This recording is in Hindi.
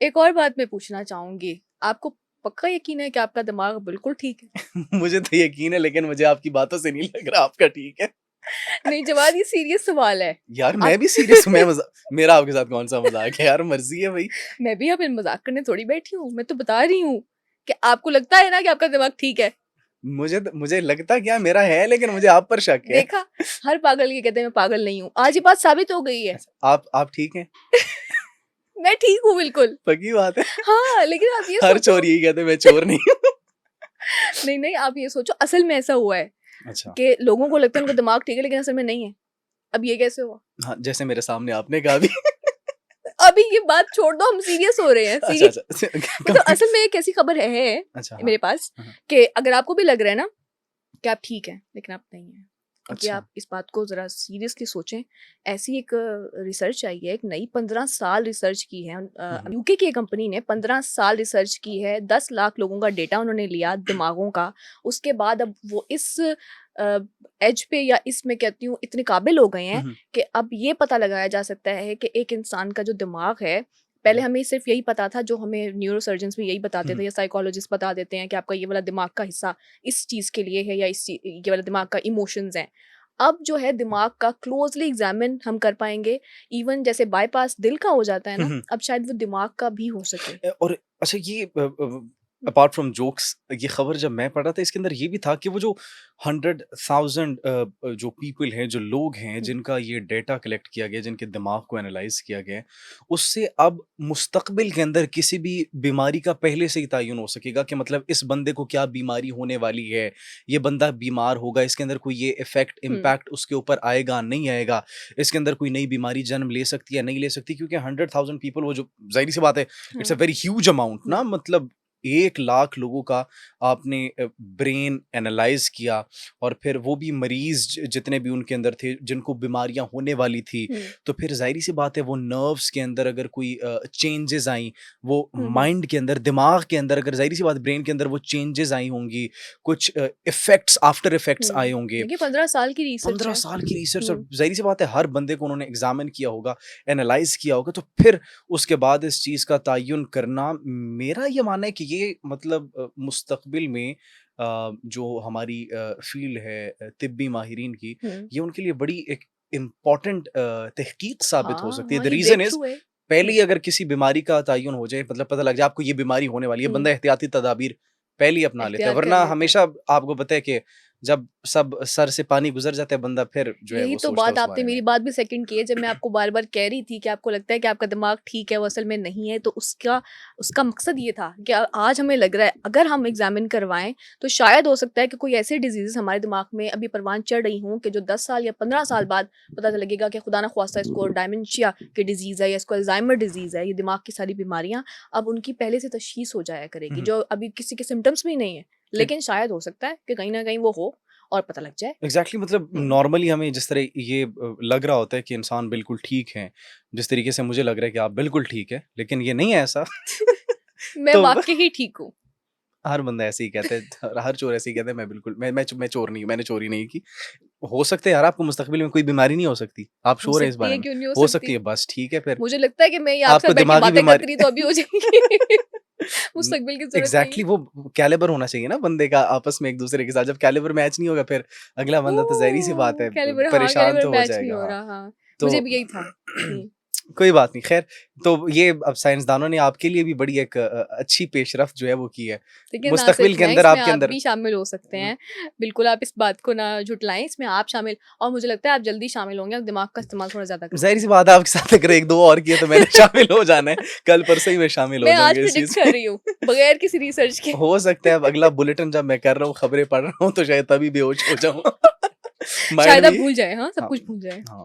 एक और बात मैं पूछना चाहूंगी, आपको पक्का यकीन है कि आपका दिमाग बिल्कुल ठीक है? मुझे तो यकीन है, लेकिन मुझे आपकी बातों से नहीं लग रहा आपका ठीक है। नहीं जवाब, ये सीरियस सवाल है। यार आप मैं भी सीरियस हूँ, मेरा आपके साथ कौन सा मजाक है यार, मर्जी है भाई। मैं भी यहाँ पे मजाक करने थोड़ी बैठी हूँ, मैं तो बता रही हूँ कि आपको लगता है ना कि आपका दिमाग ठीक है। मुझे लगता क्या मेरा है, लेकिन मुझे आप पर शक है। देखा, हर पागल ये कहते हैं मैं पागल नहीं हूँ, आज ये बात साबित हो गई है। अच्छा, आप ठीक हैं? मैं ठीक हूँ बिल्कुल। पक्की बात है। हाँ लेकिन आप ये हर सोचो। चोर यही कहते हैं मैं चोर नहीं हूँ। नहीं नहीं, आप ये सोचो असल में ऐसा हुआ है अच्छा। कि लोगों को लगता है उनका दिमाग ठीक है लेकिन असल में नहीं है। अब ये कैसे हुआ? हाँ, जैसे मेरे सामने आपने कहा भी। अभी ये बात छोड़ दो, हम सीरियस हो रहे हैं, अच्छा सीरियस। अच्छा मतलब असल में एक ऐसी खबर है अच्छा, हाँ मेरे पास हाँ, कि अगर आपको भी लग रहा है ना कि आप ठीक हैं लेकिन आप नहीं हैं, क्योंकि अच्छा। आप इस बात को ज़रा सीरियसली सोचें। ऐसी एक रिसर्च आई है, एक नई 15 साल रिसर्च की है। हम्म, यूके की एक कंपनी ने 15 साल रिसर्च की है, 10 लाख लोगों का डेटा उन्होंने लिया दिमागों का। उसके बाद अब वो इस एज पे या इसमें कहती हूँ इतने काबिल हो गए हैं हम्म, कि अब ये पता लगाया जा सकता है कि एक इंसान का जो दिमाग है, पहले हमें सिर्फ यही पता था, जो हमें न्यूरोसर्जन्स भी यही बताते थे हम्म, या साइकोलॉजिस्ट बता देते हैं कि आपका ये वाला दिमाग का हिस्सा इस चीज़ के लिए है या ये वाला दिमाग का इमोशंस हैं। अब जो है दिमाग का क्लोजली एग्जामिन हम कर पाएंगे। इवन जैसे बाईपास दिल का हो जाता है ना, हम्म। अब शायद वो दिमाग का भी हो सके। और अच्छा, ये हम्म, अपार्ट फ्रॉम जोक्स, ये खबर जब मैं पढ़ रहा था इसके अंदर ये भी था कि वो जो 100,000 जो पीपल हैं, जो लोग हैं हम्म, जिनका ये डेटा कलेक्ट किया गया, जिनके दिमाग को एनालाइज किया गया है, उससे अब मुस्तकबिल के अंदर किसी भी बीमारी का पहले से ही तयन हो सकेगा कि मतलब इस बंदे को क्या बीमारी होने वाली है, ये बंदा बीमार होगा, इसके अंदर कोई ये इफेक्ट हम्म, इम्पैक्ट उसके ऊपर आएगा नहीं आएगा, इसके अंदर कोई नई बीमारी जन्म ले सकती है नहीं ले सकती, क्योंकि 100,000 पीपल, वो जो जाहिर सी बात है, इट्स अ हाँ, वेरी ह्यूज अमाउंट ना, हम्म, मतलब 1 लाख लोगों का आपने ब्रेन एनालाइज किया, और फिर वो भी मरीज जितने भी उनके अंदर थे जिनको बीमारियां होने वाली थी, हम्म, तो फिर जाहिर सी बात है वो नर्व्स के अंदर अगर कोई चेंजेस आई, वो हम्म, माइंड के अंदर, दिमाग के अंदर अगर जाहिर सी बात ब्रेन के अंदर वो चेंजेस आई होंगी, कुछ इफेक्ट्स आफ्टर इफेक्ट्स आए होंगे। देखिए 15 साल की रिसर्च 15 है। साल की रिसर्च, और हम्म, जाहिर सी बात है हर बंदे को उन्होंने एग्जामिन किया होगा, एनालाइज किया होगा, तो फिर उसके बाद इस चीज़ का तयन करना, मेरा ये मानना है कि ये मतलब मुस्तकबिल में जो हमारी फील्ड है तिब्बी माहिरीन की, हम्म, ये उनके लिए बड़ी एक इम्पॉर्टेंट तहकीक साबित हो हाँ सकती है। हाँ, द ये रीज़न ब्रेक इज़, थ्रू है। पहले हम्म, ही अगर किसी बीमारी का तयन हो जाए, मतलब पता लग जाए आपको ये बीमारी होने वाली है, हम्म, बंदा एहतियाती तदाबीर पहले ही अपना लेता है, एहतियात कर वरना लेता है। हमेशा आपको पता है कि जब सब सर से पानी गुजर जाता है, बंदा फिर जो है यही वो तो सोचता है बात उस आपने बारे में। मेरी बात भी सेकंड की है, जब मैं आपको बार बार कह रही थी कि आपको लगता है कि आपका दिमाग ठीक है, वो असल में नहीं है। तो उसका उसका मकसद ये था कि आज हमें लग रहा है अगर हम एग्जामिन करवाएं तो शायद हो सकता है कि कोई ऐसी डिजीज हमारे दिमाग में अभी परवान चढ़ रही हूँ कि जो 10 साल या 15 साल बाद पता लगेगा कि खुदा ना ख्वास्ता इसको डायमेंशिया की डिजीज़ है या इसको अल्जाइमर डिजीज़ है, ये दिमाग की सारी बीमारियां अब उनकी पहले से तशखीस हो जाया करेगी, हुँ, जो अभी किसी के सिम्टम्स भी नहीं है। एक लेकिन शायद हो सकता है कि कहीं ना कहीं वो हो और पता लग जाए। एग्ज़ैक्टली, मतलब हम्म। नॉर्मली हमें जिस तरह ये लग रहा होता है कि इंसान बिल्कुल ठीक है, जिस तरीके से मुझे लग रहा है कि आप बिल्कुल ठीक है, लेकिन ये नहीं है ऐसा। मैं तो वाक़ई ही ठीक हूँ। हर बंदा ऐसे ही कहता है, हर चोर ऐसे ही कहता है, मैं बिल्कुल मैं चोर नहीं हूँ, मैंने चोरी नहीं की। हो सकता है यार आपको मुस्तकबिल में कोई बीमारी नहीं हो सकती, आप हो श्योर हैं इस सकती बारे है, में? क्यों नहीं हो हो सकती सकती? है, बस ठीक है फिर। मुझे लगता है कि मैं ये आपके आपको साथ बैठ के दिमागी बातें करती बीमारी रही तो अभी हो जाएँगी। उम, मुस्तकबिल की ज़रूरत नहीं है। एग्ज़ैक्टली, वो कैलिबर होना चाहिए ना बंदे का आपस में एक-दूसरे के साथ, जब कैलिबर मैच नहीं होगा फिर अगला बंदा तो ज़ाहिर-सी बात है कैलिबर, हाँ, परेशान कैलिबर तो हो मैच नहीं जाएगा। हो हाँ, रहा, हाँ। मुझे तो भी यही था। हुँ। कोई बात नहीं, ख़ैर, तो ये अब साइंसदानों ने आपके लिए भी बड़ी एक अच्छी पेशरफ़्त जो है वो की है। देखिए ना सिर्फ मुस्तकबिल के मैं, अंदर इसमें आपके आप अंदर भी शामिल हो सकते उम, हैं। बिल्कुल आप इस बात को ना झुठलाएँ, इसमें आप शामिल, और मुझे लगता है आप जल्दी शामिल होंगे, आप दिमाग का इस्तेमाल थोड़ा ज़्यादा करते ज़ाहिर-सी हैं। बात है आपके साथ अगर 1-2 और किए तो मैंने शामिल हो जाना है। कल-परसों ही मैं शामिल हो मैं आज जाऊँगा इस प्रेडिक्ट चीज़ कर में। रही हूँ, बगैर किसी रिसर्च के। हो सकता है अब अगला बुलेटिन जब मैं कर रहा हूँ, खबरें पढ़ रहा हूँ, तो शायद तभी बेहोश हो जाऊँ। माइंड शायद में आप भूल जाएँ, हाँ, सब हाँ, कुछ भूल जाएँ। हाँ।